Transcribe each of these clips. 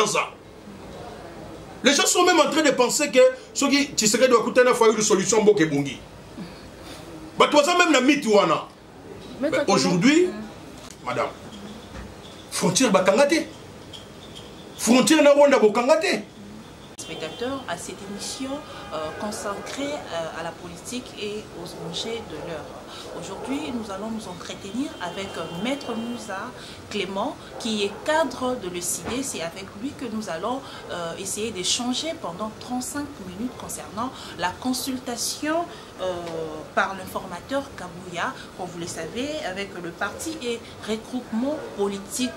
ça. Les gens sont même en train de penser que ceux qui Tshisekedi doit coûter une solution pour que Bungi. Mais toi ça même la mythe mais aujourd'hui, madame, frontière bakangate. Frontière na Rwanda bakangate. Spectateurs à cette émission consacrée à la politique et aux enjeux de l'heure. Aujourd'hui, nous allons nous entretenir avec Maître Moussa Clément, qui est cadre de l'ECID. C'est avec lui que nous allons essayer d'échanger pendant 35 minutes concernant la consultation par l'informateur Kabouya, comme vous le savez, avec le parti et regroupement politique.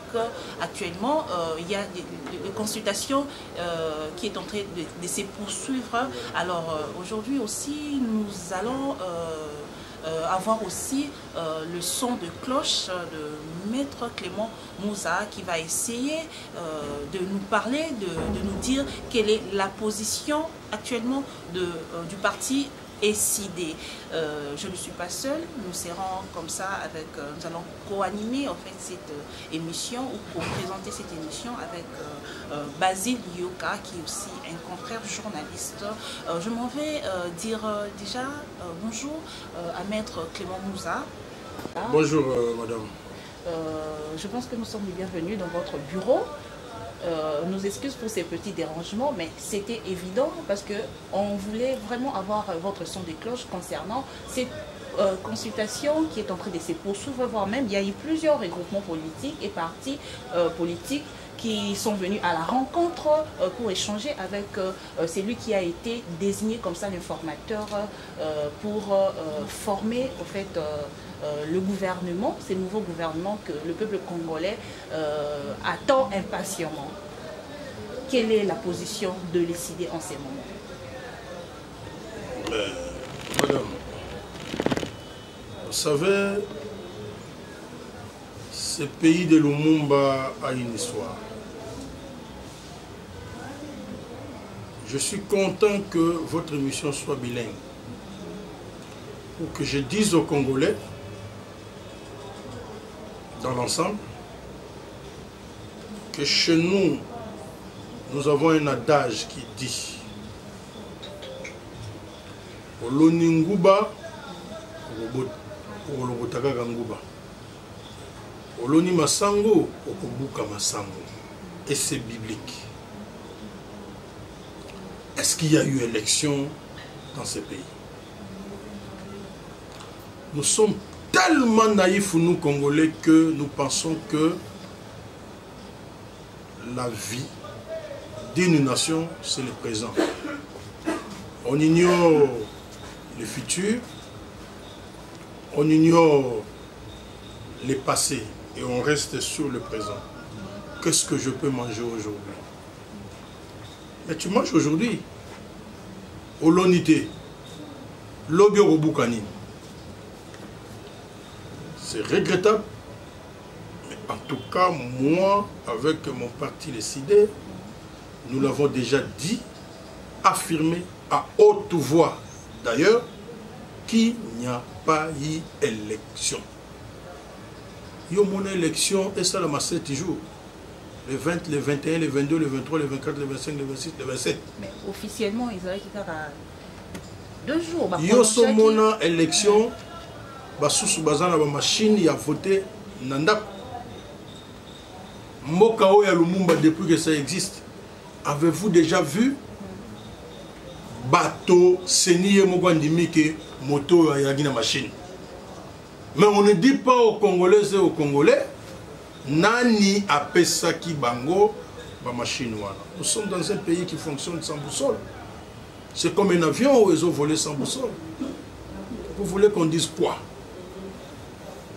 Actuellement, il y a des consultations qui est en train de se poursuivre. Alors aujourd'hui aussi, nous allons avoir aussi le son de cloche de Maître Clément Moussa qui va essayer de nous parler, de nous dire quelle est la position actuellement du parti ECID. Je ne suis pas seule, nous serons comme ça avec, nous allons co-animer en fait cette émission ou co-présenter cette émission avec Basile Yoka qui est aussi un confrère journaliste. Je m'en vais dire déjà bonjour à Maître Clément Moussa. Bonjour madame. Je pense que nous sommes les bienvenus dans votre bureau. Nous excusons pour ces petits dérangements, mais c'était évident parce qu'on voulait vraiment avoir votre son de cloche concernant cette consultation qui est en train de se poursuivre, voire même il y a eu plusieurs regroupements politiques et partis politiques qui sont venus à la rencontre pour échanger avec celui qui a été désigné comme ça l'informateur pour former en fait le gouvernement, ce nouveau gouvernement que le peuple congolais attend impatiemment. Quelle est la position de l'ECID en ces moments? Madame, vous savez, ce pays de Lumumba a une histoire. Je suis content que votre émission soit bilingue. Pour que je dise aux Congolais, dans l'ensemble, que chez nous, nous avons un adage qui dit Oloninguba, Olobotaka Ganguba. Oloni Masango, Okobuka Masango. Et c'est biblique. Est-ce qu'il y a eu élection dans ce pays? Nous sommes tellement naïfs, nous Congolais, que nous pensons que la vie d'une nation, c'est le présent. On ignore le futur, on ignore le passé et on reste sur le présent. Qu'est-ce que je peux manger aujourd'hui? Mais tu manges aujourd'hui. Olonité, Lobio Robukani. C'est regrettable. Mais en tout cas, moi, avec mon parti l'ECID, nous l'avons déjà dit, affirmé à haute voix d'ailleurs, qu'il n'y a pas eu élection. Il y a eu une élection et ça l'a 7 jours. Le 20, le 21, le 22, le 23, le 24, le 25, le 26, le 27. Mais officiellement, ils auraient quitté à 2 jours. Il y a eu une élection, basusu bazana ba machine il a voté nanda. Mokao ya Lumumba depuis que ça existe. Avez-vous déjà vu bateau seniye mokandimi que moto ya gina machine? Mais on ne dit pas aux Congolais et aux Congolais nani apesaki bango ba machine wana. Nous sommes dans un pays qui fonctionne sans boussole. C'est comme un avion où ils ont volé sans boussole. Vous voulez qu'on dise quoi?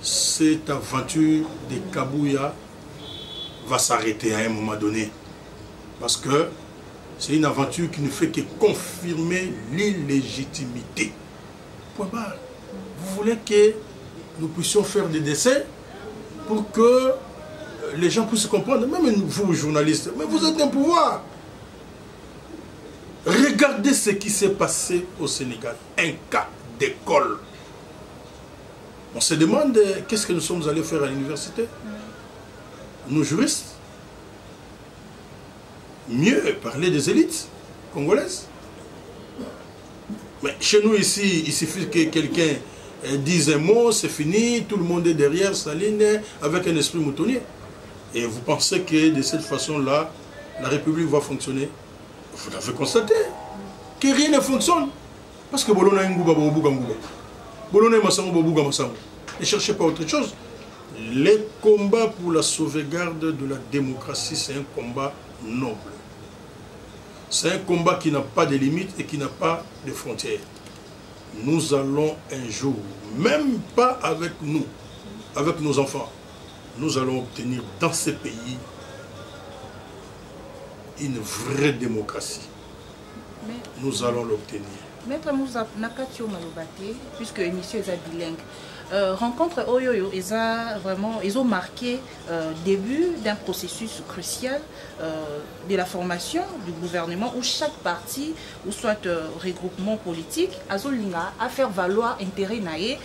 Cette aventure de Kabouya va s'arrêter à un moment donné. Parce que c'est une aventure qui ne fait que confirmer l'illégitimité. Point barre. Vous voulez que nous puissions faire des décès pour que les gens puissent comprendre, même vous journalistes, mais vous êtes un pouvoir. Regardez ce qui s'est passé au Sénégal, un cas d'école. On se demande qu'est-ce que nous sommes allés faire à l'université. Nos juristes, mieux parler des élites congolaises. Mais chez nous ici, il suffit que quelqu'un dise un mot, c'est fini, tout le monde est derrière sa ligne avec un esprit moutonnier. Et vous pensez que de cette façon-là, la République va fonctionner? Vous l'avez constaté, que rien ne fonctionne. Parce que Bolona Ngouba, Bolona Massango, Massango. Ne cherchez pas autre chose. Les combats pour la sauvegarde de la démocratie, c'est un combat noble. C'est un combat qui n'a pas de limites et qui n'a pas de frontières. Nous allons un jour, même pas avec nous, avec nos enfants, nous allons obtenir dans ces pays une vraie démocratie. Nous allons l'obtenir. Maître Moussa Nakatio Malobate, puisque l'émission est bilingue, rencontre Oyoyo, ils ont marqué début d'un processus crucial de la formation du gouvernement où chaque parti, ou soit regroupement politique, a faire valoir intérêt naé,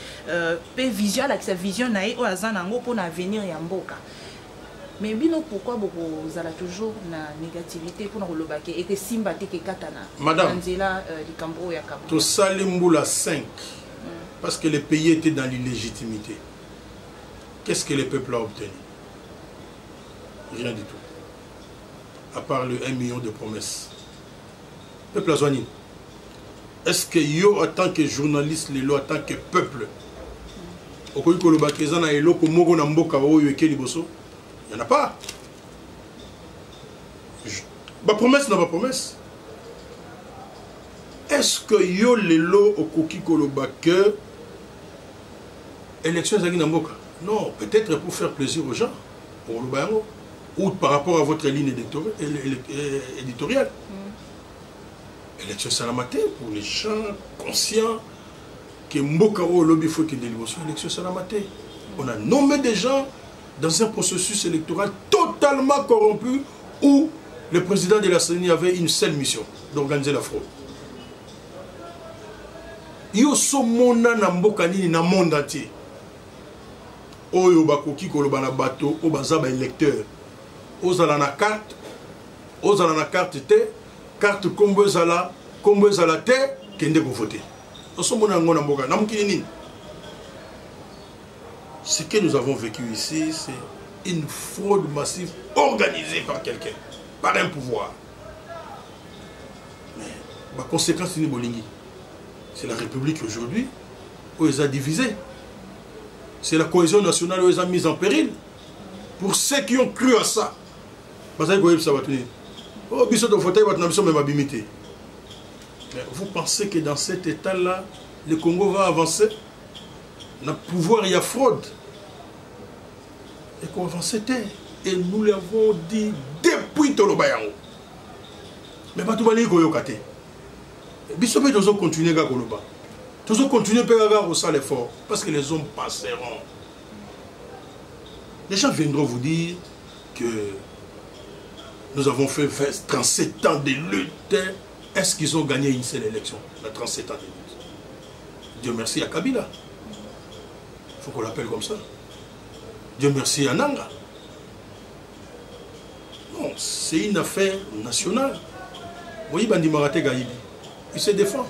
vision avec sa vision naé ou azanango pour l'avenir yamboka. Mais pourquoi vous avez toujours la négativité pour nous et que Simba te katana? Madame, tout ça l'imboula 5 parce que le pays était dans l'illégitimité. Qu'est-ce que le peuple a obtenu? Rien du tout. À part le 1 million de promesses. Peuple a soigné. Est-ce que yo, en tant que journaliste, les lois, en tant que peuple, il n'y en a pas. Ma promesse n'a pas promesse. Est-ce que yo lelo okoki koloba que élection zagi namboka? Non, peut-être pour faire plaisir aux gens, ou par rapport à votre ligne éditoriale. Élection salamate pour les gens conscients que mboka o lobby faut qu'il y ait élection salamate. On a nommé des gens dans un processus électoral totalement corrompu où le président de la CENI avait une seule mission, d'organiser la fraude. Yo somona na mboka nini na monde entier. Oyo bakoki koloba na bato o bazaba électeur. Ozala na carte te, carte kombo ezala te kende ko voter. Osomona ngona mboka na mukini nini. Ce que nous avons vécu ici, c'est une fraude massive organisée par quelqu'un, par un pouvoir. Mais la conséquence, c'est la République aujourd'hui où elle a divisé. C'est la cohésion nationale où elle a mise en péril. Pour ceux qui ont cru à ça, mais vous pensez que dans cet état-là, le Congo va avancer? Le pouvoir, il y a fraude. Et qu'on avance, et nous l'avons dit depuis Tolobayango. Mais pas tout le monde koyokate. Bissope nous continuer à Koloba. Nous continuer à faire ça l'effort parce que les hommes passeront. Les gens viendront vous dire que nous avons fait 37 ans de lutte. Est-ce qu'ils ont gagné une seule élection? La 37 ans de lutte. Dieu merci à Kabila. Il faut qu'on l'appelle comme ça. Dieu merci à Nanga. Non, c'est une affaire nationale. Oui, Bandi Marate Gaïbi. Il se défend.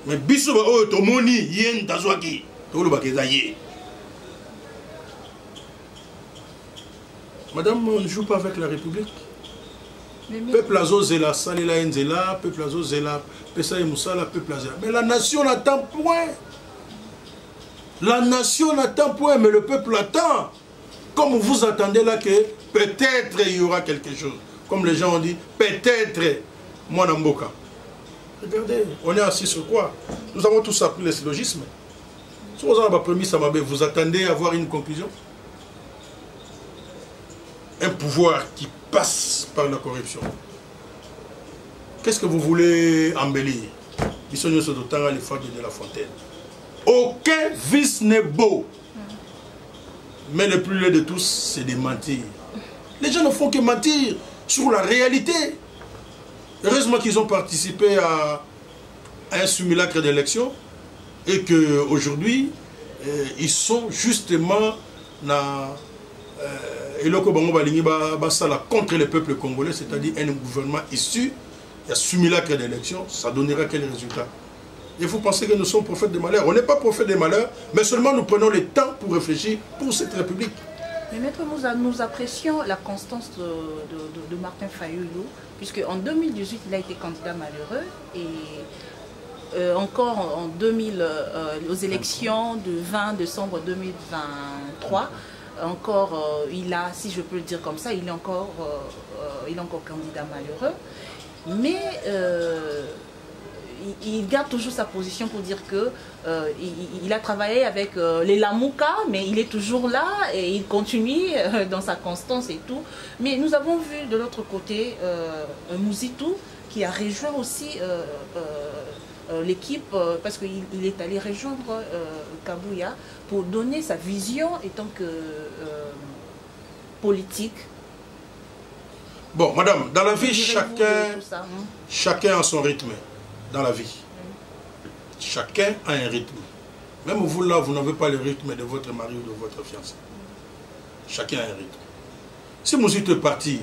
Mais Bissou, oh, Tomoni, Yen, Tazwaki, Tolobakezaye. Madame, on ne joue pas avec la République. Peuple Azo Zela, Salela Enzela, Peuple Azo Zela, Pesa et Moussala, Peuple Azela. Mais la nation n'attend point. La nation n'attend point, mais le peuple attend. Comme vous attendez là que peut-être il y aura quelque chose. Comme les gens ont dit, peut-être moi Namboka. Regardez, on est assis sur quoi? Nous avons tous appris le syllogisme. Si vous avez promis Samabé, vous attendez à avoir une conclusion? Un pouvoir qui passe par la corruption. Qu'est-ce que vous voulez embellir? Ils sont sur le temps à l'effort de la fontaine. Aucun vice n'est beau. Mais le plus laid de tous, c'est de mentir. Les gens ne font que mentir sur la réalité. Heureusement qu'ils ont participé à un simulacre d'élection et qu'aujourd'hui, ils sont justement eloko bango balingi basala contre le peuple congolais, c'est-à-dire un gouvernement issu, il y a simulacre d'élection, ça donnera quel résultat? Et vous pensez que nous sommes prophètes de malheur? On n'est pas prophètes de malheur, mais seulement nous prenons le temps pour réfléchir pour cette République. Mais Maître, nous apprécions la constance de Martin Fayulu, puisque en 2018, il a été candidat malheureux et encore en 2000, aux élections du 20 décembre 2023, encore, il a, si je peux le dire comme ça, il est encore candidat malheureux. Mais il garde toujours sa position pour dire que il a travaillé avec les Lamouka, mais il est toujours là et il continue dans sa constance et tout. Mais nous avons vu de l'autre côté Mouzitou qui a rejoint aussi l'équipe parce qu'il est allé rejoindre Kabouya pour donner sa vision étant que politique. Bon, madame, dans la vie, chacun a son rythme. Dans la vie. Chacun a un rythme. Même vous là, vous n'avez pas le rythme de votre mari ou de votre fiancé. Chacun a un rythme. Si Mouzitou est parti,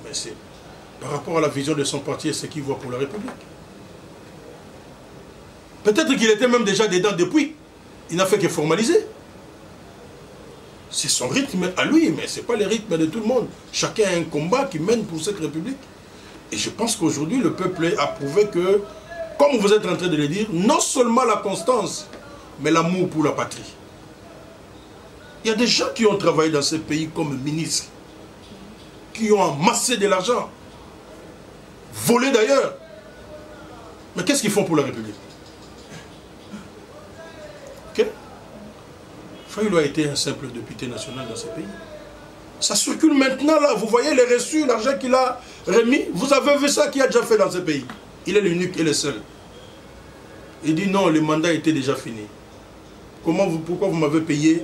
mais c'est par rapport à la vision de son parti et ce qu'il voit pour la République. Peut-être qu'il était même déjà dedans depuis. Il n'a fait que formaliser. C'est son rythme à lui, mais ce n'est pas le rythme de tout le monde. Chacun a un combat qui mène pour cette République. Et je pense qu'aujourd'hui, le peuple a prouvé que, comme vous êtes en train de le dire, non seulement la constance, mais l'amour pour la patrie. Il y a des gens qui ont travaillé dans ce pays comme ministres, qui ont amassé de l'argent, volé d'ailleurs. Mais qu'est-ce qu'ils font pour la République? Ok? Fayulu a été un simple député national dans ce pays. Ça circule maintenant là, vous voyez les reçus, l'argent qu'il a remis. Vous avez vu ça qu'il a déjà fait dans ce pays. Il est l'unique et le seul. Il dit non, le mandat était déjà fini. Pourquoi vous m'avez payé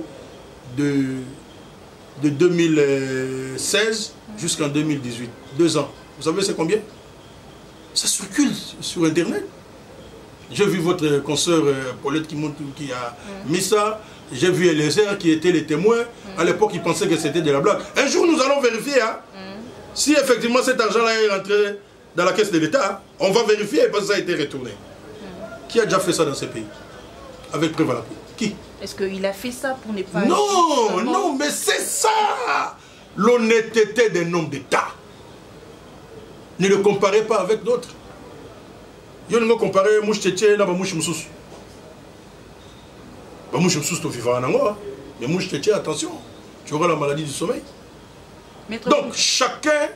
de 2016 jusqu'en 2018? 2 ans. Vous savez c'est combien? Ça circule sur Internet. J'ai vu votre consoeur Paulette qui a mis ça. J'ai vu Eliezer qui était les témoins. À l'époque, ils pensaient que c'était de la blague. Un jour, nous allons vérifier si effectivement cet argent-là est rentré dans la caisse de l'État. On va vérifier parce que ça a été retourné. Qui a déjà fait ça dans ce pays? Avec preuve à l'appui. Qui? Est-ce qu'il a fait ça pour ne pas... Non, non, mais c'est ça l'honnêteté d'un homme d'État. Ne le comparez pas avec d'autres. Vous ne comparez mouche tchétché et mouche moussous. Mouche moussous, tu vivras en angola. Mais mouche tchétché, attention, tu auras la maladie du sommeil. Donc, chacun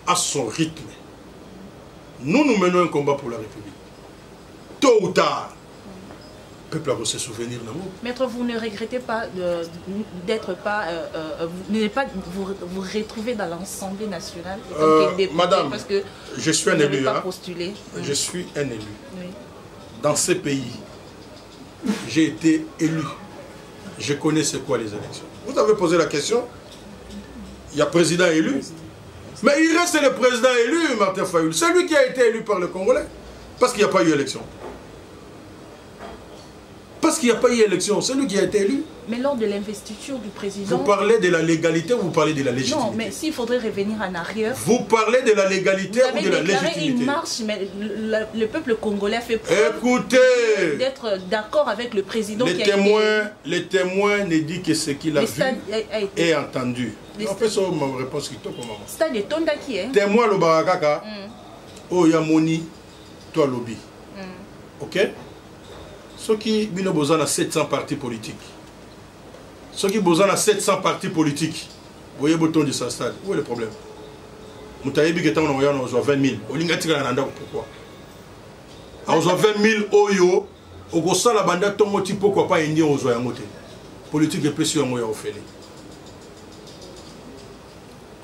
a son rythme. Nous menons un combat pour la République. Tôt ou tard, le peuple a se souvenir d'amour. Maître, vous ne regrettez pas d'être pas... vous retrouver dans l'Assemblée nationale madame, parce que je suis un élu. Je suis un élu. Oui. Dans ce pays, j'ai été élu. Je connais c'est quoi les élections. Vous avez posé la question. Il y a président élu. Mais il reste le président élu, Martin Fayulu. C'est lui qui a été élu par le Congolais. Parce qu'il n'y a pas eu élection. Parce qu'il n'y a pas eu élection, c'est lui qui a été élu. Mais lors de l'investiture du président... Vous parlez de la légalité ou vous parlez de la légitimité? Non, mais s'il faudrait revenir en arrière... Vous parlez de la légalité ou de la légitimité? Vous avez déclaré une marche, mais le peuple congolais a fait preuve... Écoutez, d'être d'accord avec le président qui a été... Les témoins ne disent que ce qu'il a vu et entendu. En fait, ça ma réponse qui est pour maman. C'est des tonda qui est... Témoin le barakaka, Oyamoni, toi lobby. Ok? Ceux qui ont besoin de 700 partis politiques. Ceux qui ont besoin de 700 partis politiques. Vous voyez le bouton de ce stade. Où est le problème? Moutaïbi qui est en 20 000. Pourquoi? En 20 000 oyo, au gosa la banda tongo ti pourquoi pas indien aux oyangote. Politique de pression moya ofele.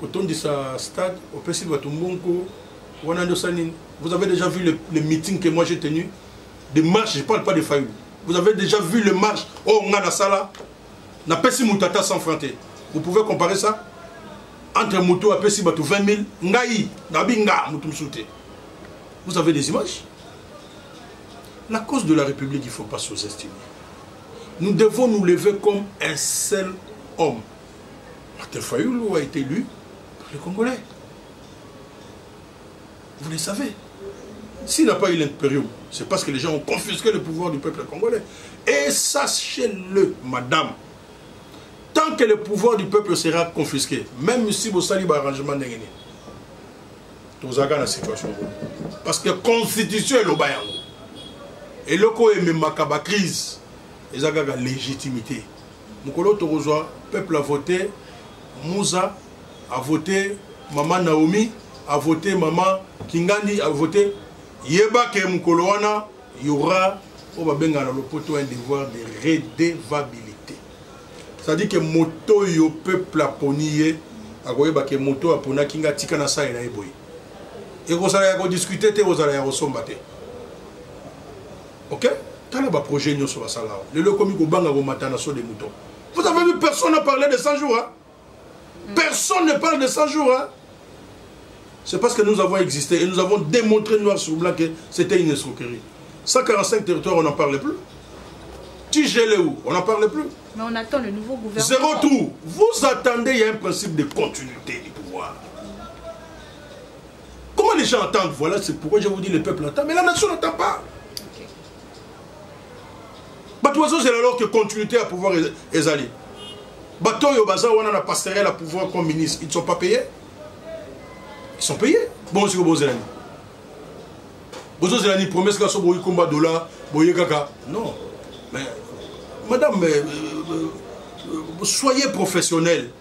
Bouton de ce stade, au Pessil Batumbonko, vous avez déjà vu le meeting que moi j'ai tenu? Des marches, je ne parle pas de Fayulu. Vous avez déjà vu le marche? Oh, on a la sala. Na pesi moutata sans fronté. Vous pouvez comparer ça? Entre Moutou et Pessi Batou 20 000. Ngaï, Nabinga, Moutou Msouté. Vous avez des images? La cause de la République, il ne faut pas sous-estimer. Nous devons nous lever comme un seul homme. Martin Fayoulou a été élu par les Congolais. Vous le savez. S'il n'a pas eu l'impérium, c'est parce que les gens ont confisqué le pouvoir du peuple congolais. Et sachez-le, madame, tant que le pouvoir du peuple sera confisqué, même si vous saluez l'arrangement de Guinée, vous avez la situation. Parce que la constitution est le bayan. Et le coup est même ma crise. Ils ont la légitimité. Le peuple a voté, Moussa a voté, Maman Naomi a voté, Maman Kingani a voté. Yeba ke Mukoloana, il y aura un devoir de redevabilité. C'est-à-dire que moto yo peuple a ponié, a que moto a pona kinga tika na sa ina eboy. Et vous allez discuter, vous allez resombater. Ok? T'as là projet nous sur la salle. Le locomi ko banga go matana so des moutons. Vous avez vu, personne n'a parlé de 100 jours. Hein? Personne ne parle de 100 jours. Hein? C'est parce que nous avons existé et nous avons démontré noir sur blanc que c'était une escroquerie. 145 territoires, on n'en parlait plus. Tigeleu, on n'en parlait plus. Mais on attend le nouveau gouvernement. Zéro trou. Vous attendez, il y a un principe de continuité du pouvoir. Comment les gens attendent? Voilà, c'est pourquoi je vous dis le peuple attend. Mais la nation n'attend pas. Batoiseau, c'est alors que continuité à pouvoir est allé. Bateau et Obaza, on a passerelle à pouvoir comme ministre. Ils ne sont pas payés? Ils sont payés. Bon, c'est que vous avez Bozo Zelani promesse que vous combat dollar, boye kaka. Non. Mais, madame, soyez professionnel.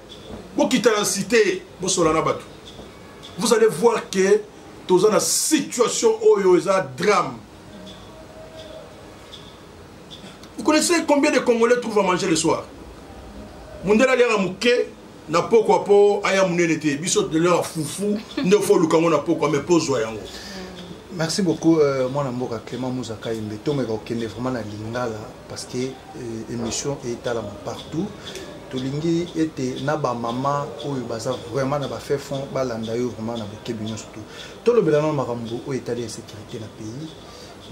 Vous quittez la cité, vous allez voir que dans la situation où il y a un drame. Vous connaissez combien de Congolais trouvent à manger le soir? Mundela lera muke na poko apo aya munenete biso de leur foufou ne faut le Congo na poko mais pose yango. Merci beaucoup mon amour Clément Mouzaka Imbeto mais okende vraiment na lingala parce que émission est à la partout. Tolingi était na ba maman oyo baza vraiment na ba fait fond ba landa yo vraiment na bekebinyo surtout. To le belano makambo o état de sécurité na pays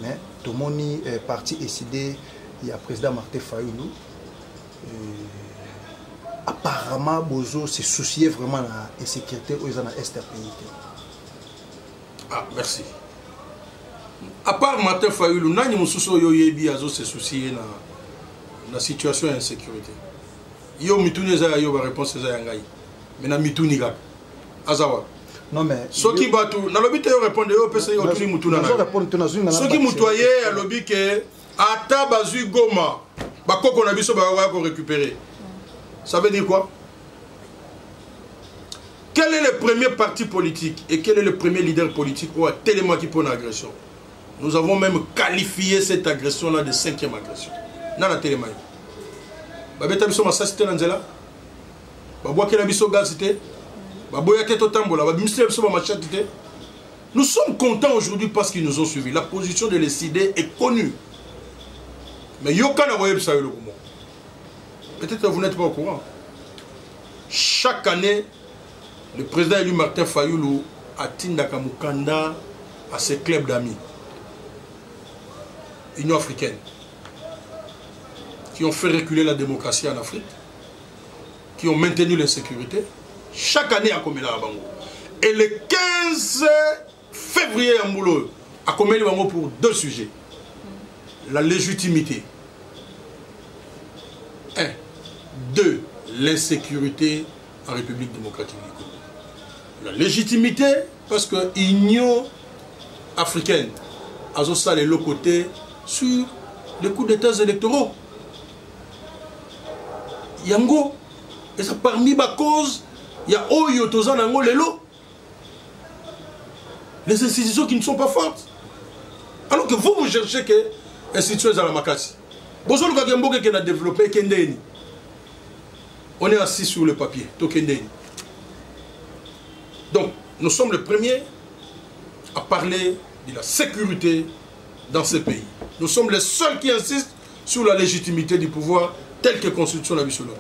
mais tout moni parti décidé il y a président Martin Fayoulou. Apparemment, Bozo se souciait vraiment de la sécurité aux pays. Ah, merci. À part Martin Fayoulou, nani mususo yo yebi azo se soucier de la situation d'insécurité. Yo mituni za yo ba réponse za yangai. Mais na mituni ga. Azawa. Non mais soki batu na lobi te yo répondre yo pesa yo tuni mutuna na. Soki mutoye a lobi ke ata bazu goma bakoko na biso ba ko récupérer. Ça veut dire quoi? Quel est le premier parti politique et quel est le premier leader politique ou a tellement qui pour une agression? Nous avons même qualifié cette agression-là de 5e agression. Nana tellement. Babeta biso masasite nanzela. Babwa kela biso gazite. Baboya keto tambola. Babimiste biso machatite. Nous sommes contents aujourd'hui parce qu'ils nous ont suivis. La position de l'ECD est connue. Mais yokana voye bisa le kumo. Peut-être que vous n'êtes pas au courant. Chaque année, le président élu Martin Fayoulou a Tindaka Mukanda à ses clubs d'amis. Union africaine. Qui ont fait reculer la démocratie en Afrique. Qui ont maintenu l'insécurité. Chaque année à Komela Bango. Et le 15 février à Moulo, à Komela Bango pour 2 sujets. La légitimité. 1. 2. L'insécurité en République démocratique du Congo. La légitimité, parce que l'Union africaine a ça les côtés sur les coups d'état électoraux. Yango, et ça parmi ma cause, il y a Oyo Tozan Nango Lelo. Les institutions qui ne sont pas fortes. Alors que vous cherchez que les institutions à la Makasi. Bonjour, Kagembo qui a développé Kendeni. On est assis sur le papier, Tokendeni. Donc, nous sommes les premiers à parler de la sécurité dans ce pays. Nous sommes les seuls qui insistent sur la légitimité du pouvoir tel que la Constitution l'a vu sur le.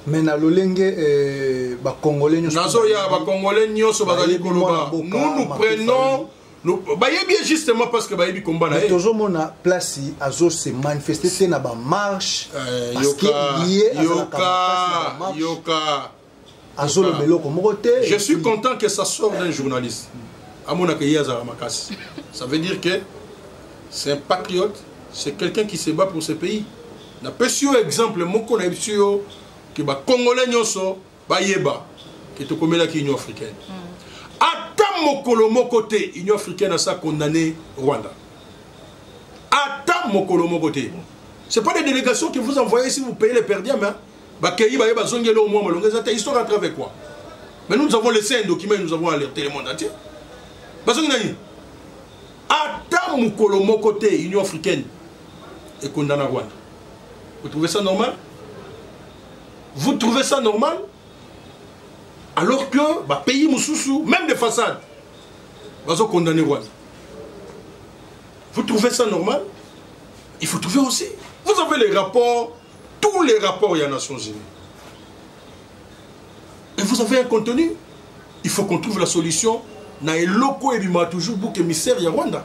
Mais na lolenge ba Congolais nous prenons bien justement parce que bayebi combat na toujours mona place azo se manifester na ba marche parce que lié yoka Je suis content que ça sorte d'un journaliste. Ça veut dire que c'est un patriote, c'est quelqu'un qui se bat pour ce pays. Na pesio exemple moko na pesio que ba congolais nyoso ba yeba que to komela ki Union africaine. Ata mokolo mokote Union africaine a ça condamné Rwanda. Ata mokolo mokote. C'est pas des délégations que vous envoyez si vous payez les perdiens mais ba keyi ba yeba zongelo au moins malonga ça histoire à travers quoi. Mais nous avons laissé un document, nous avons alerté le monde entier. Ba zongani ata mokolo mokote Union africaine et condamné Rwanda. Vous trouvez ça normal? Vous trouvez ça normal? Alors que, pays Moussoussou, même des façades, va se condamner Rwanda. Vous trouvez ça normal? Il faut trouver aussi. Vous avez les rapports, tous les rapports, il y a Nations Unies. Et vous avez un contenu. Il faut qu'on trouve la solution. Na eloko et bima toujours bouc émissaire ya Rwanda.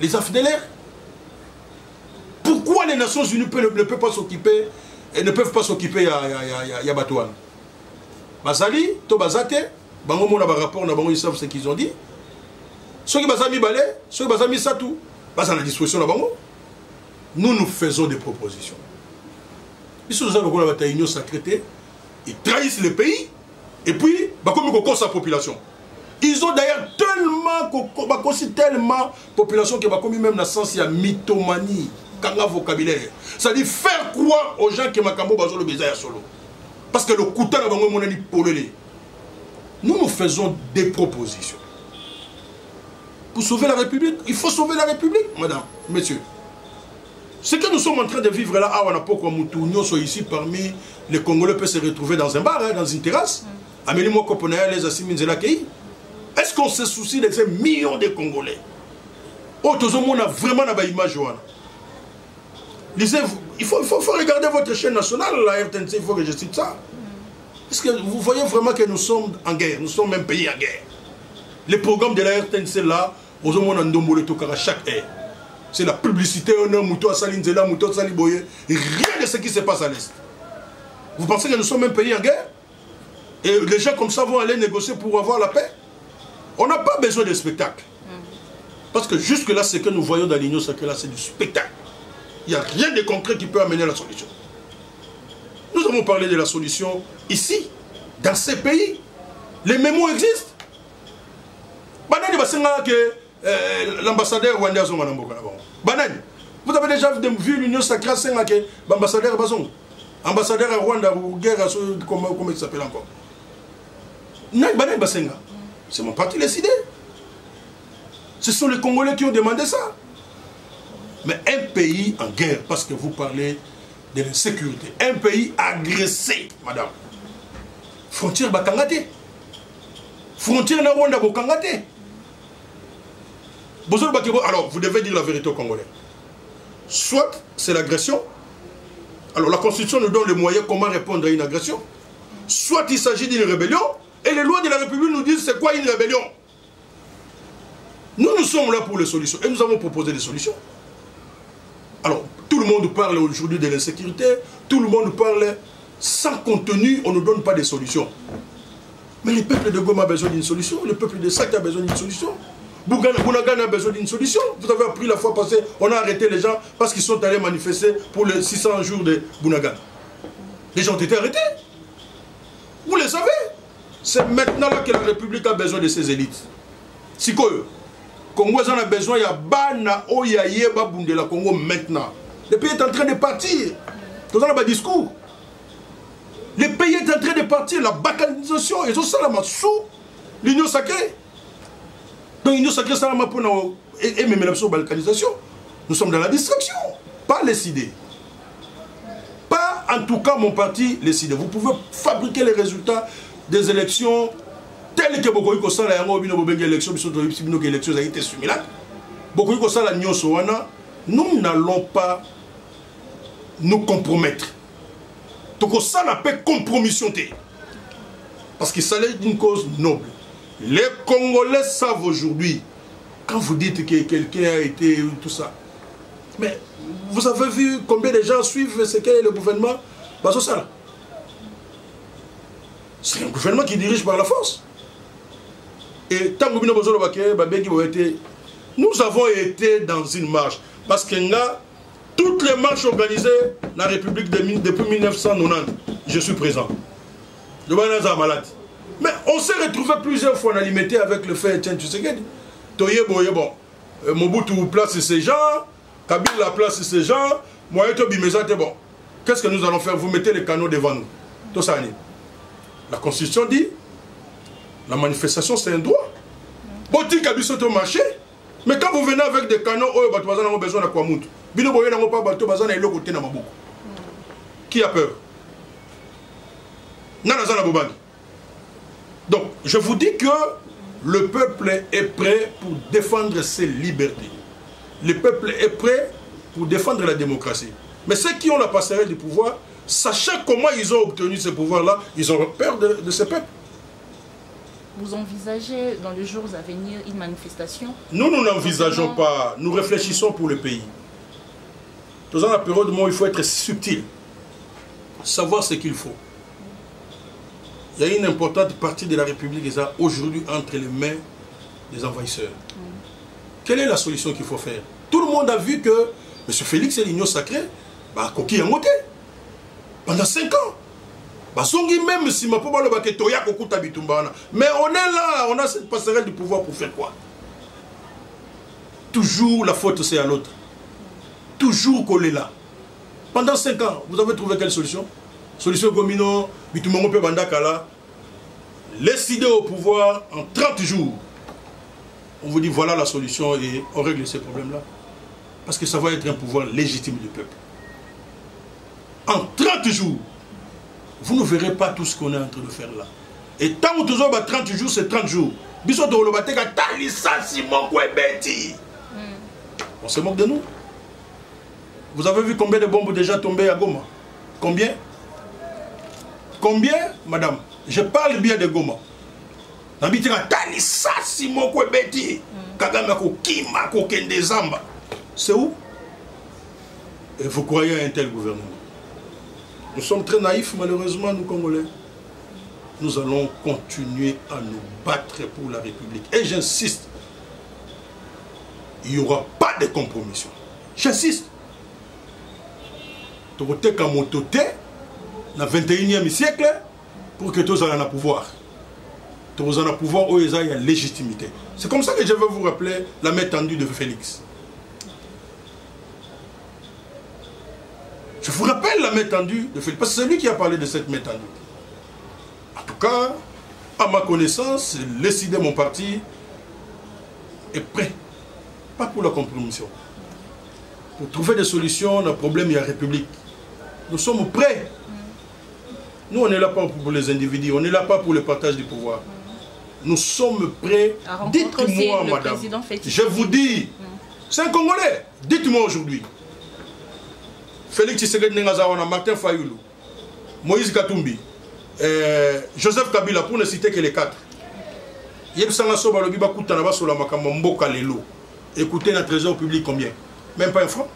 Les AFDLR. Pourquoi les Nations Unies ne peuvent pas s'occuper et ne peuvent pas s'occuper à Batouane? Basali, Tobazate, Bangomo na rapport, ils savent ce qu'ils ont dit. Ceux qui basami balé, ceux qui basami satou, bas à la disposition de Bango. Nous faisons des propositions. Ils sont dans la bataille union sacrée, ils trahissent le pays et puis, comme ils concourent sa population. Ils ont d'ailleurs tellement population qui va comme même dans le sens il y a mythomanie. Vocabulaire. C'est-à-dire faire croire aux gens que Makambo Bazo le baiser à solo. Parce que le couteau n'a pas dit polélé. Nous faisons des propositions. Pour sauver la République, il faut sauver la République, madame, messieurs. Ce que nous sommes en train de vivre là, à Wanapoko, Moutounio, sont ici parmi les Congolais peuvent se retrouver dans un bar, dans une terrasse. Amélie-moi Koponaya, les Assiminzela Kei. Est-ce qu'on se soucie de ces millions de Congolais? Oh, tout le monde a vraiment une image, Johanna. Lisez-vous, il faut regarder votre chaîne nationale, la RTNC, il faut que je cite ça. Est-ce que vous voyez vraiment que nous sommes en guerre, nous sommes un pays en guerre? Les programmes de la RTNC là, aux hommes en Ndombo Tokara chaque heure. C'est la publicité, on a Mouto Salinzela, Mouto Saliboye, rien de ce qui se passe à l'Est. Vous pensez que nous sommes un pays en guerre? Et les gens comme ça vont aller négocier pour avoir la paix? On n'a pas besoin de spectacle. Parce que jusque-là, ce que nous voyons dans l'Union sacrée là, c'est du spectacle. Il n'y a rien de concret qui peut amener la solution. Nous avons parlé de la solution ici, dans ces pays. Les mémos existent. L'ambassadeur rwandais Banani, vous avez déjà vu l'Union sacrée que l'ambassadeur Bazon, ambassadeur à Rwanda ou guerre, comment il s'appelle encore? C'est mon parti décidé. Ce sont les Congolais qui ont demandé ça. Mais un pays en guerre, parce que vous parlez de l'insécurité, un pays agressé, madame. Frontière Bakangate. Frontière na Rwanda Bakangate. Alors, vous devez dire la vérité aux Congolais. Soit c'est l'agression. Alors, la Constitution nous donne les moyens comment répondre à une agression. Soit il s'agit d'une rébellion. Et les lois de la République nous disent c'est quoi une rébellion. Nous sommes là pour les solutions. Et nous avons proposé des solutions. Alors, tout le monde parle aujourd'hui de l'insécurité, tout le monde parle sans contenu, on ne donne pas de solutions. Mais le peuple de Goma a besoin d'une solution, le peuple de Sak a besoin d'une solution, Bounagan a besoin d'une solution. Vous avez appris la fois passée, on a arrêté les gens parce qu'ils sont allés manifester pour les 600 jours de Bounagan. Les gens ont été arrêtés. Vous le savez. C'est maintenant là que la République a besoin de ses élites. Si quoi Congo a besoin, il y a Bana Oyayeba Bundela Congo maintenant. Le pays est en train de partir. Dans un discours. Le pays est en train de partir. La balkanisation, ils ont ça là sous l'Union sacrée. Donc l'Union sacrée, ça là pour nous. Et même la balkanisation. Nous sommes dans la distraction. Pas les idées. Pas en tout cas mon parti les idées. Vous pouvez fabriquer les résultats des élections. Tel que beaucoup de gens ont été élections, nous n'allons pas nous compromettre. Donc ça n'a pas compromission. Parce qu'il s'agit d'une cause noble. Les Congolais savent aujourd'hui, quand vous dites que quelqu'un a été tout ça, mais vous avez vu combien de gens suivent ce qu'est le gouvernement? C'est un gouvernement qui dirige par la force. Et tant que nous avons été dans une marche. Parce que toutes les marches organisées dans la République depuis 1990, je suis présent. Mais on s'est retrouvé plusieurs fois en alimité avec le fait, tiens, tu sais que Mobutu place ces gens, Kabila place ces gens, moi et Bimeza, bon. Qu'est-ce que nous allons faire? Vous mettez les canaux devant nous. Tout ça. La Constitution dit, la manifestation c'est un droit. Boti Kabiso au marché, mais quand vous venez avec des canaux, vous avez besoin de quoi monter. Qui a peur? Donc, je vous dis que le peuple est prêt pour défendre ses libertés. Le peuple est prêt pour défendre la démocratie. Mais ceux qui ont la passerelle du pouvoir, sachant comment ils ont obtenu ce pouvoir-là, ils ont peur de ce peuple. Vous envisagez dans les jours à venir une manifestation? Nous n'envisageons pas. Nous réfléchissons pour le pays. Dans la période où il faut être subtil. Savoir ce qu'il faut. Il y a une importante partie de la République qui est aujourd'hui entre les mains des envahisseurs. Quelle est la solution qu'il faut faire? Tout le monde a vu que M. Félix et l'Union Sacrée, coquille a monté. Pendant 5 ans. Même si mais on est là, on a cette passerelle du pouvoir pour faire quoi? Toujours la faute c'est à l'autre. Toujours qu'on est là. Pendant 5 ans, vous avez trouvé quelle solution? Solution Gomino, Bitumongo Bandakala. Laissez au pouvoir en 30 jours. On vous dit voilà la solution et on règle ces problèmes-là. Parce que ça va être un pouvoir légitime du peuple. En 30 jours, vous ne verrez pas tout ce qu'on est en train de faire là. Et tant que vous avez 30 jours, c'est 30 jours. On se moque de nous. Vous avez vu combien de bombes déjà tombées à Goma? Combien? Combien, madame? Je parle bien de Goma. C'est où? Et vous croyez à un tel gouvernement? Nous sommes très naïfs, malheureusement, nous Congolais. Nous allons continuer à nous battre pour la République. Et j'insiste, il n'y aura pas de compromission. J'insiste. Tu vas te camototer dans le 21e siècle pour que tous aient le pouvoir. Tous aient le pouvoir où ils aient la légitimité. C'est comme ça que je veux vous rappeler la main tendue de Félix. Je vous rappelle la main tendue de Félix, parce que c'est lui qui a parlé de cette main tendue. En tout cas, à ma connaissance, l'ECD, mon parti, est prêt. Pas pour la compromission. Pour trouver des solutions, le problème, il y a la République. Nous sommes prêts. Nous, on n'est là pas pour les individus, on n'est là pas pour le partage du pouvoir. Nous sommes prêts. Dites-moi, madame, je vous dis, c'est un Congolais. Dites-moi aujourd'hui. Félix Tshisekedi Nengazawana, Martin Fayoulou, Moïse Katumbi, Joseph Kabila, pour ne citer que les 4. Écoutez notre trésor public combien? Même pas un franc.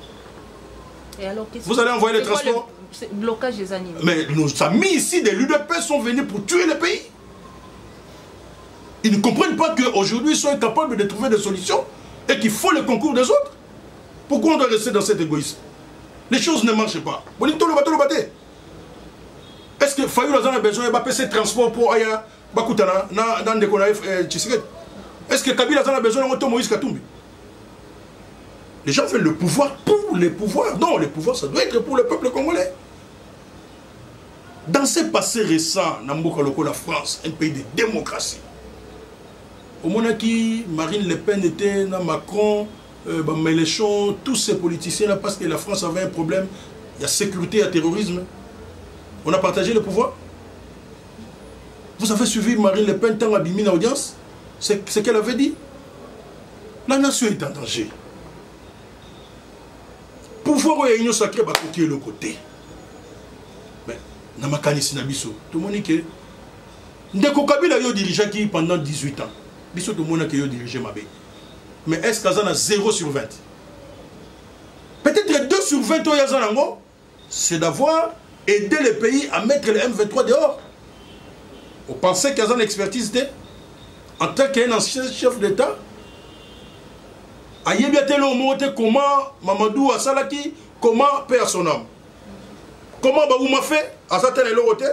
Et alors, vous allez envoyer les transports? Blocage des animaux. Mais nos amis ici de l'UDP sont venus pour tuer le pays. Ils ne comprennent pas qu'aujourd'hui ils sont incapables de trouver des solutions et qu'il faut le concours des autres. Pourquoi on doit rester dans cet égoïsme? Les choses ne marchent pas. Est-ce que Fayou a besoin de passer transport pour Aya Bakutana dans des Tshisekedi? Est-ce que Kabila a besoin de Moïse Katumbi? Les gens veulent le pouvoir pour les pouvoirs. Non, le pouvoir, ça doit être pour le peuple congolais. Dans ces passés récents, la France, un pays de démocratie. Au moment où Marine Le Pen était dans Macron, Mélenchon, tous ces politiciens-là, parce que la France avait un problème, il y a sécurité et terrorisme. On a partagé le pouvoir. Vous avez suivi Marine Le Pen tant abîmée en audience? C'est ce qu'elle avait dit. La nation est en danger. Pouvoir et union sacrée, qui est le côté. Mais, Namakani Sinabiso, tout le monde dit que Ndeko Kabila a dirigé qui pendant 18 ans. Biso tout le monde a dirigé Mabé. Mais est-ce qu'il y a 0 sur 20? Peut-être 2 sur 20 c'est d'avoir aidé les pays à mettre les M23 dehors. Vous pensez qu'il y a une expertise en tant qu'un ancien chef d'État? Aïe bien tel au monde comment Mamadou Asalaki, comment perd son âme? Comment Baouma fait? Azatel et l'autre,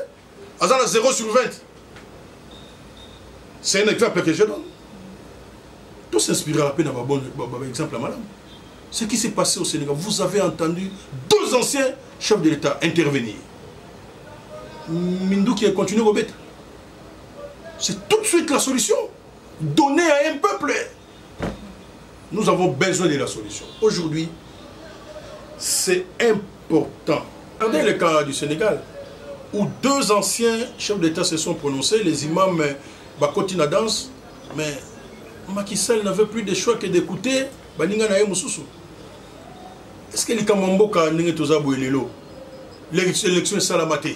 Azala 0 sur 20. C'est un exemple que je donne. Tout s'inspirera à peine à un bon exemple à madame. Ce qui s'est passé au Sénégal, vous avez entendu 2 anciens chefs de l'État intervenir. Mindou qui a continué au bête. C'est tout de suite la solution. Donner à un peuple. Nous avons besoin de la solution. Aujourd'hui, c'est important. Regardez le cas du Sénégal, où 2 anciens chefs d'État se sont prononcés, les imams Bakoti Nadans, mais Macky Sall n'avait plus de choix que d'écouter Baninga Naye Moussoussou. Est-ce que les Kamamboka n'ont pas boelelo? L'élection est salamate.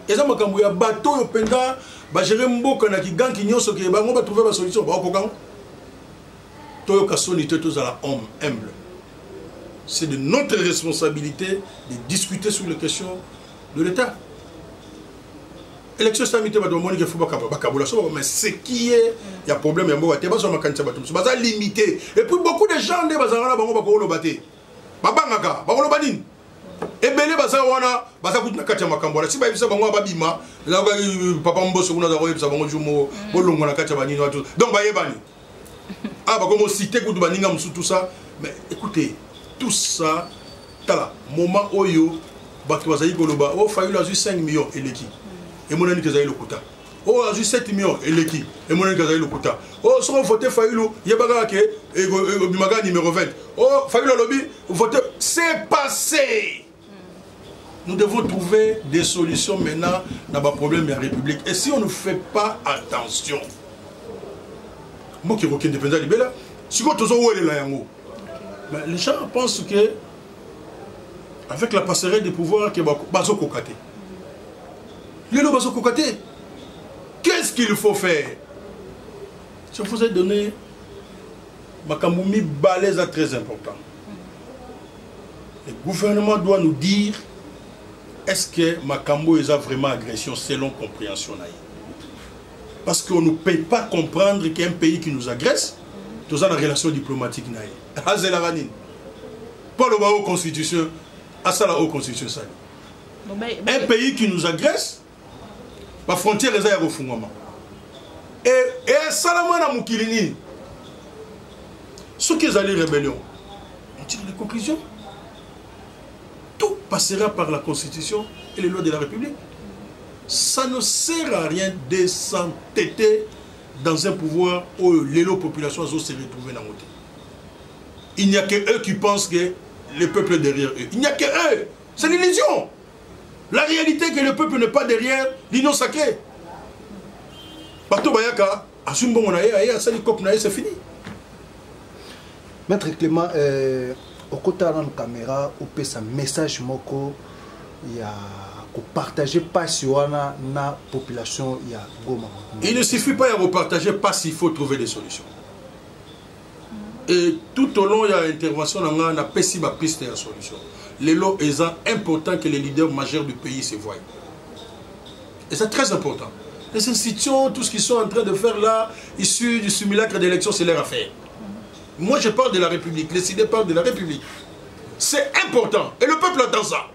Et ça, il y a bateau, il y a bagéré Mboka na ki gang ki nyonso ki ba ngomba trouver la solution ba ko gang. Toyo kasoni tous à la homme humble. C'est de notre responsabilité de discuter sur les questions de l'État. Élection salamate ba domoni ke fuba kabula so mais ce qui est il y a problème ya mboka te ba so makanisa batum so ba limité et puis beaucoup de gens de bazanga ba ngomba ko lo baté. Babangaka ba ko lo banini. Ebele baza wana baza kutina kati ya makambo la siba bisa bango babima la papa mboso kuna za ko yebisa bango jumo bolongo na kati ya banini watu donc bayebani ah ba comme cité kutu baninga musu tout ça mais écoutez tout ça tala moment oyo batu bazali koloba oh Fayulu a 5 millions eleki et monani kezali lokuta oh a 7 millions eleki et monani kezali lokuta oh so voter Fayulu yebaka ke bimaga numéro 20 oh Fayulu lobby voter c'est passé. Nous devons trouver des solutions maintenant dans le problème de la République. Et si on ne fait pas attention, moi qui recule indépendant libéral, si on les gens pensent que avec la passerelle des pouvoirs, qu'est-ce qu'il faut faire? Je vous ai donné ma Makamboumi balèze très important. Le gouvernement doit nous dire est-ce que Makambo est vraiment agression selon compréhension? Parce qu'on ne peut pas comprendre qu'un pays qui nous agresse, tout ça dans la relation diplomatique. Pas le haut constitution, à ça la haute constitution. Un pays qui nous agresse, la frontière est à refondement. Et Salamana Moukilini, ceux qui allaient rébellion, on tire les conclusions. Tout passera par la Constitution et les lois de la République. Ça ne sert à rien de s'entêter dans un pouvoir où les populations se retrouvent dans le monde. Il n'y a que eux qui pensent que le peuple est derrière eux. Il n'y a que eux. C'est l'illusion. La réalité est que le peuple n'est pas derrière l'union sacrée. C'est fini. Maître Clément, au côté de la caméra, on peut un message moko, il y a partager pas sur la population, il y a Goma. Il ne suffit pas de repartager pas s'il faut trouver des solutions. Et tout au long il y a intervention on a pessi ma piste de la solution. Les lots est important que les leaders majeurs du pays se voient. Et c'est très important. Les institutions, tout ce qu'ils sont en train de faire là, issus du simulacre d'élection, c'est leur affaire. Moi, je parle de la République. Les idées parlent de la République. C'est important. Et le peuple attend ça.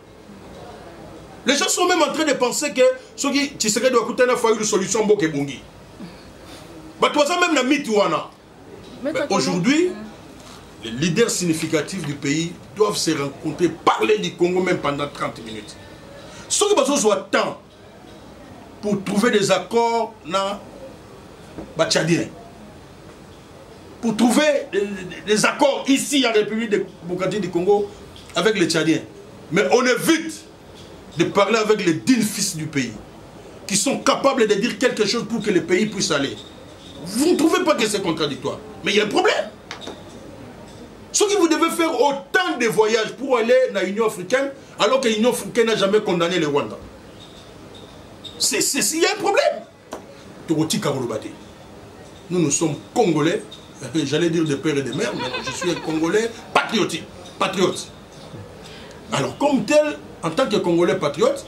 Les gens sont même en train de penser que ceux qui Tshisekedi doit coûter une solution pour Kebungi. Aujourd'hui, les leaders significatifs du pays doivent se rencontrer, parler du Congo même pendant 30 minutes. Ceux qui ont temps pour trouver des accords dans les Tchadiens. Pour trouver des accords ici en République démocratique du Congo avec les Tchadiens. Mais on évite de parler avec les dignes fils du pays, qui sont capables de dire quelque chose pour que le pays puisse aller. Vous ne trouvez pas que c'est contradictoire? Mais il y a un problème. Ce que vous devez faire autant de voyages pour aller dans l'Union africaine, alors que l'Union africaine n'a jamais condamné le Rwanda. Il y a un problème. Nous, nous sommes Congolais, j'allais dire de père et de mère, mais je suis un Congolais patriotique, patriote. Alors comme tel, en tant que Congolais patriote,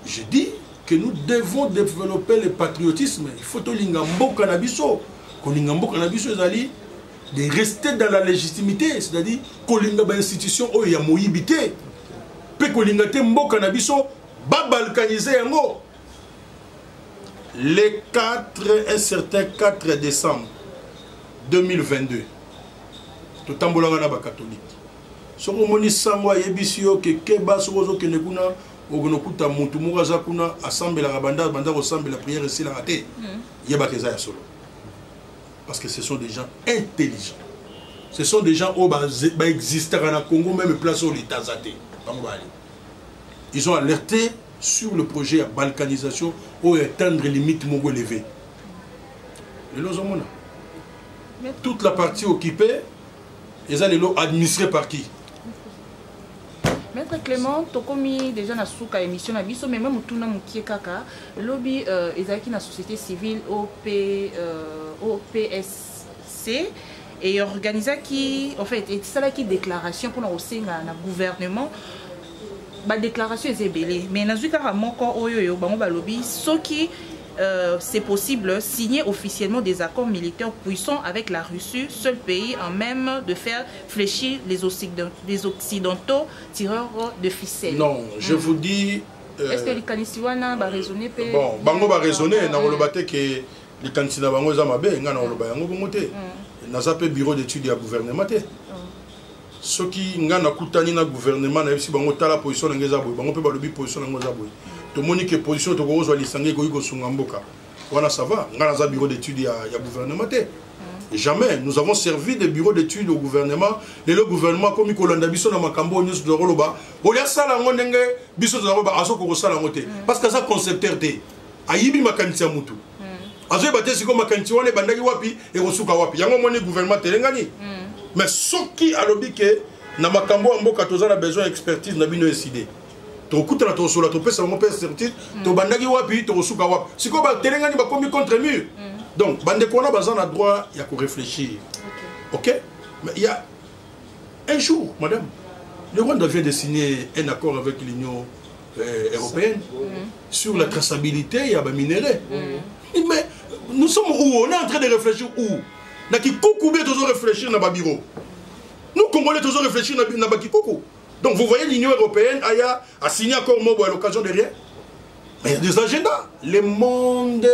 je dis que nous devons développer le patriotisme. Il faut que l'Ingambo Cannabiso, de rester dans la légitimité, c'est-à-dire que l'Ingaba institution où il y a moïbité, puis que l'Ingate Mbo Cannabiso, va balkaniser yango. Un certain 4 décembre 2022, tout tambolanga ba catholique. Soko moni sangwa yebisio ke keba soko ke nekuna ogonokuta mutu mugaza kuna assemble la banda ressemble la prière ici la raté. Yeba keza ya solo. Parce que ce sont des gens intelligents. Ce sont des gens qui existent dans le Congo, même place où l'État zaté. Ils ont alerté sur le projet de balkanisation pour atteindre les limites mongo élevées. Toute la partie occupée, ils ont administré par qui? Maître Clément, tu as commis déjà dans la émission, mais même tout le monde qui est kaka, le lobby est la société civile OPSC et organisé qui, en fait, c'est ça qui déclaration pour nous aussi dans le gouvernement. La déclaration est belée, mais dans le cas où le lobby, ce qui c'est possible signer officiellement des accords militaires puissants avec la Russie, seul pays en même de faire fléchir les Occidentaux tireurs de ficelles. Non, je vous dis... Est-ce que les Kanisiwana va raisonner? Bon, Bango va raisonner, dans le bâté que les Kanisina Bango Zamabe, dans le bureau d'études du gouvernement. Ce qui est dans le gouvernement, si Bango a la position de Ngezaboui, Bango peut pas le position de Ngezaboui. Tout le monde qui est position de Ngezaboui, voilà, ça va. Dans le bureau d'études du gouvernement. Jamais. Nous avons servi des bureaux d'études au gouvernement. Et le gouvernement, comme il y a des gens Makambo, News de Roloba, il y a ça, parce que ça concepteur est. Ayibi makantia mutu. Azo batté si comme makantia wane bandaki wapi et rosuka wapi. Yango moni gouvernement terengani. Mais ce qui a lobby que na makambo amboka tozana besoin d'expertise na bino décidé. To kutana to sola to pesa mo pesa certitude to bandaki wapi to rosuka wapi. Si ko ba terengani ba komi contre mur. Donc bande ko na bazan a droit ya ko réfléchir. OK? Mais il y a un jour, madame, le Rwanda vient de signer un accord avec l'Union européenne sur la traçabilité et la minéraux. Mais nous sommes où? On est en train de réfléchir où? Nous devons réfléchir dans le bureau. Nous, Congolais, devons réfléchir dans le bureau. Donc vous voyez l'Union européenne a signé un accord à l'occasion de rien. Mais il y a des agendas. Le monde,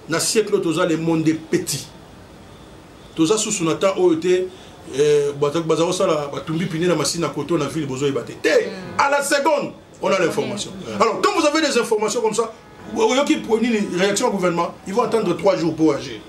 dans le siècle, le monde est petit. Tout ça, sous son temps, on était à la seconde, on a l'information. Alors, quand vous avez des informations comme ça, qui prennent une réaction au gouvernement, ils vont attendre 3 jours pour agir.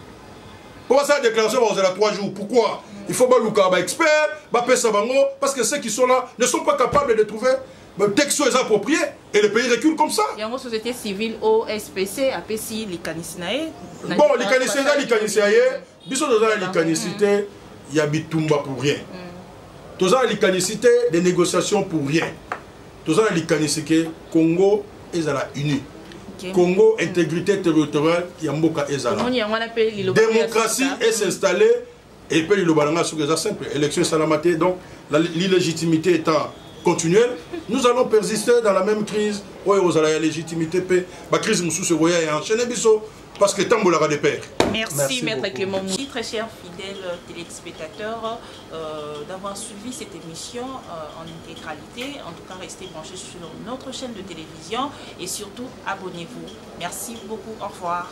Pour ça, la déclaration va avoir 3 jours. Pourquoi? Il faut que les experts, parce que ceux qui sont là ne sont pas capables de trouver des textes appropriés et le pays recule comme ça. Il y a une société civile OSPC, APC, les Kanisinae. Bon, les Kanisinae, il y a Bitumba pour rien. Tous les Kanisinae, des négociations pour rien. Tous les Kanisinae, Congo est à la unie. Congo, intégrité territoriale, Yamboka Ezala. Démocratie est s'installer et puis le balanga sur les simple. Élection salamate, donc l'illégitimité étant continuelle, nous allons persister dans la même crise. Oui, vous avez la légitimité, la crise nous sous et enchaîner parce que tant que des pères. Merci Maître Clément. Très chers fidèles téléspectateurs, d'avoir suivi cette émission en intégralité. En tout cas, restez branchés sur notre chaîne de télévision et surtout abonnez-vous. Merci beaucoup. Au revoir.